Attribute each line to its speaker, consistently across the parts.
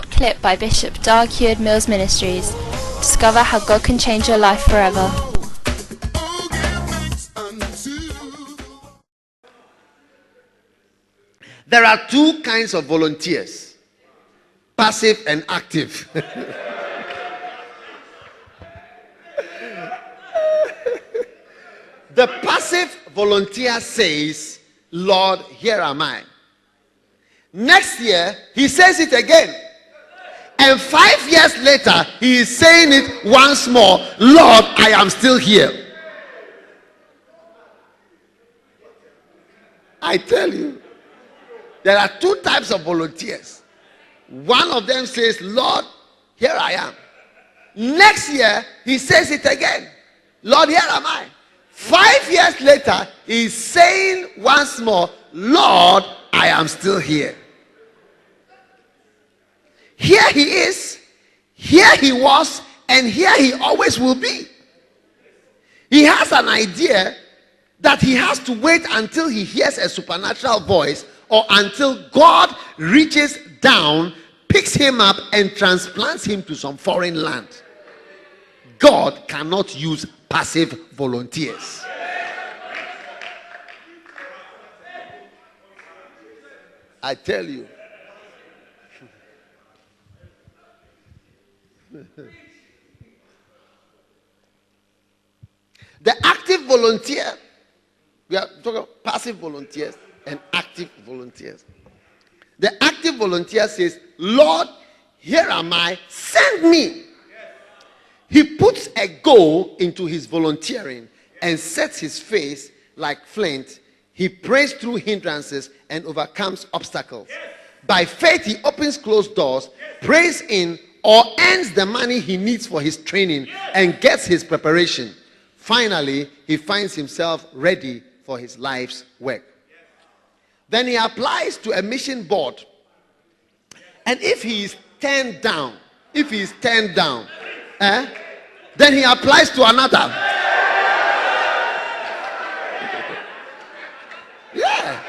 Speaker 1: short clip by Bishop Doug Heward-Mills Ministries. Discover how God can change your life forever.
Speaker 2: There are two kinds of volunteers, passive and active. The passive volunteer says, Lord, here am I. Next year, he says it again. And 5 years later, he is saying it once more, Lord, I am still here. I tell you, there are two types of volunteers. One of them says, Lord, here I am. Next year, he says it again. Lord, here am I. 5 years later, he's saying once more, Lord, I am still here. Here he is, here he was, and here he always will be. He has an idea that he has to wait until he hears a supernatural voice or until God reaches down, picks him up, and transplants him to some foreign land. God cannot use passive volunteers. I tell you. The active volunteer, we are talking about passive volunteers and active volunteers. The active volunteer says, Lord, here am I, send me. He puts a goal into his volunteering and sets his face like flint. He prays through hindrances and overcomes obstacles. By faith, he opens closed doors, prays in or earns the money he needs for his training and gets his preparation. Finally, he finds himself ready for his life's work. Then he applies to a mission board. And if he is turned down, then he applies to another. Yeah,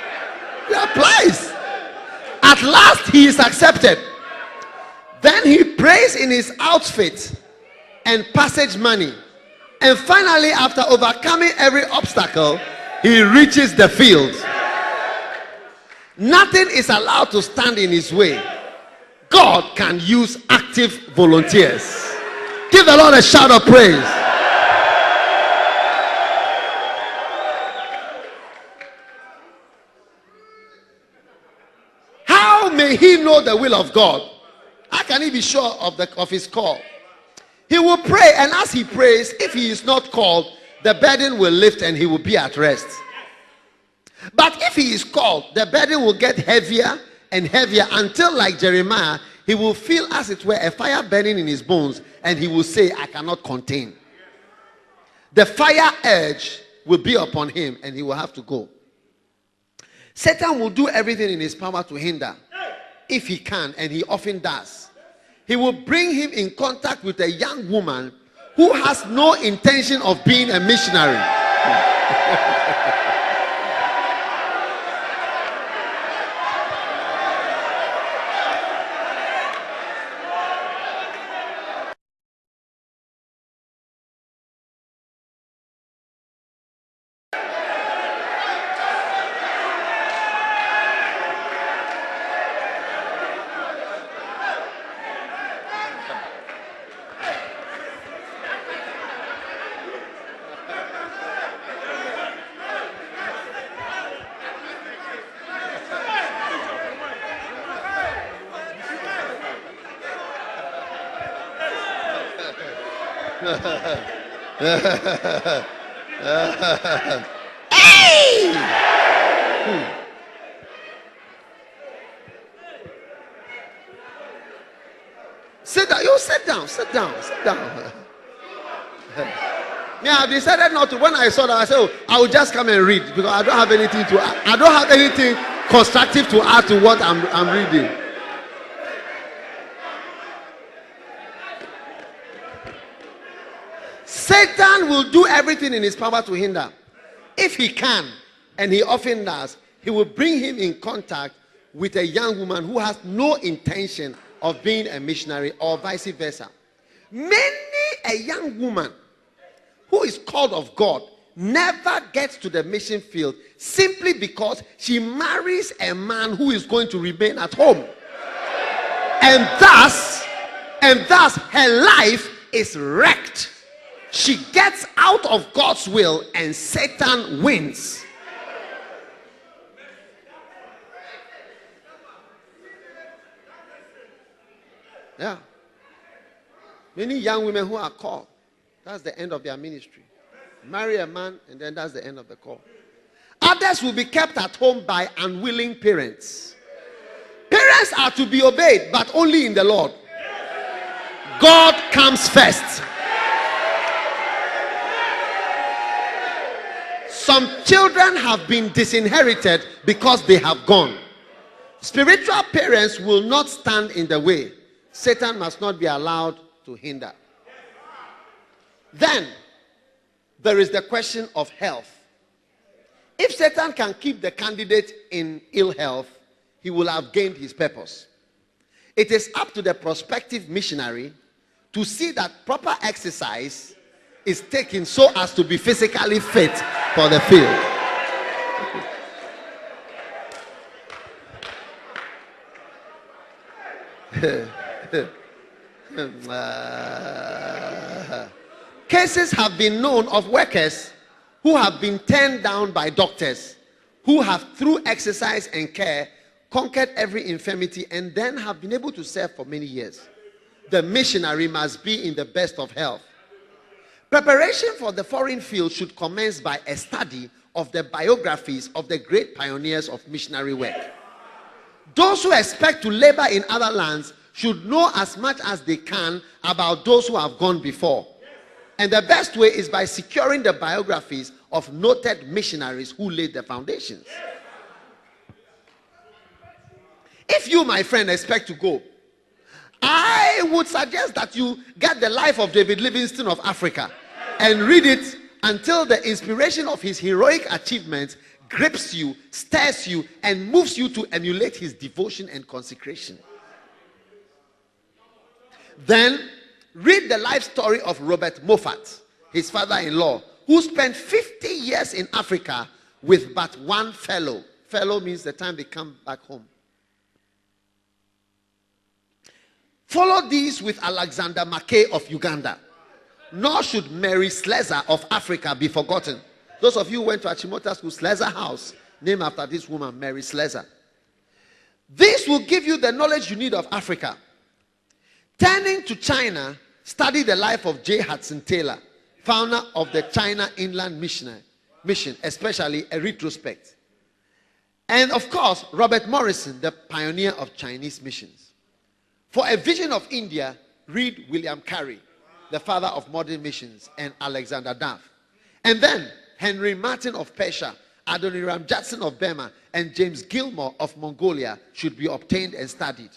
Speaker 2: he applies. At last, he is accepted. Then he prays in his outfit and passage money. And finally, after overcoming every obstacle, he reaches the field. Nothing is allowed to stand in his way. God can use active volunteers. Give the Lord a shout of praise. How may he know the will of God? How can he be sure of his call? He will pray, and as he prays, if he is not called, the burden will lift and he will be at rest. But if he is called, the burden will get heavier and heavier until, like Jeremiah, he will feel as it were a fire burning in his bones, and he will say, I cannot contain. The fire urge will be upon him and he will have to go. Satan will do everything in his power to hinder, if he can, and he often does. He will bring him in contact with a young woman who has no intention of being a missionary. Hey! Sit down. You sit down. Sit down. Sit down. Yeah, I decided not to. When I saw that, I said, oh, I will just come and read because I don't have anything to add. I don't have anything constructive to add to what I'm reading. Satan will do everything in his power to hinder. If he can, and he often does, he will bring him in contact with a young woman who has no intention of being a missionary, or vice versa. Many a young woman who is called of God never gets to the mission field simply because she marries a man who is going to remain at home. And thus her life is wrecked. She gets out of God's will and Satan wins. Yeah. Many young women who are called, that's the end of their ministry. Marry a man and then that's the end of the call. Others will be kept at home by unwilling parents. Parents are to be obeyed, but only in the Lord. God comes first. Some children have been disinherited because they have gone. Spiritual parents will not stand in the way. Satan must not be allowed to hinder. Then there is the question of health. If Satan can keep the candidate in ill health, he will have gained his purpose. It is up to the prospective missionary to see that proper exercise is taken so as to be physically fit for the field. Cases have been known of workers who have been turned down by doctors, who have through exercise and care conquered every infirmity and then have been able to serve for many years. The missionary must be in the best of health. Preparation for the foreign field should commence by a study of the biographies of the great pioneers of missionary work. Those who expect to labor in other lands should know as much as they can about those who have gone before. And the best way is by securing the biographies of noted missionaries who laid the foundations. If you, my friend, expect to go, I would suggest that you get the life of David Livingstone of Africa and read it until the inspiration of his heroic achievements grips you, stirs you, and moves you to emulate his devotion and consecration. Then read the life story of Robert Moffat, his father-in-law, who spent 50 years in Africa with but one fellow. Fellow means the time they come back home. Follow these with Alexander Mackay of Uganda. Nor should Mary Slessor of Africa be forgotten. Those of you who went to Achimota School, Slessor House, named after this woman, Mary Slessor. This will give you the knowledge you need of Africa. Turning to China, study the life of J. Hudson Taylor, founder of the China Inland Mission, especially a retrospect. And of course, Robert Morrison, the pioneer of Chinese missions. For a vision of India, read William Carey, the father of modern missions, and Alexander Duff. And then Henry Martin of Persia, Adoniram Judson of Burma, and James Gilmore of Mongolia should be obtained and studied.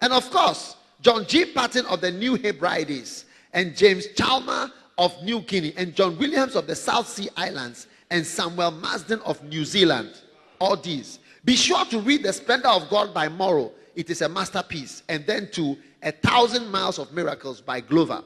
Speaker 2: And of course, John G. Patton of the New Hebrides, and James Chalmer of New Guinea, and John Williams of the South Sea Islands, and Samuel Marsden of New Zealand. All these. Be sure to read The Splendor of God by Morrow. It is a masterpiece. And then to 1,000 Miles of Miracles by Glover.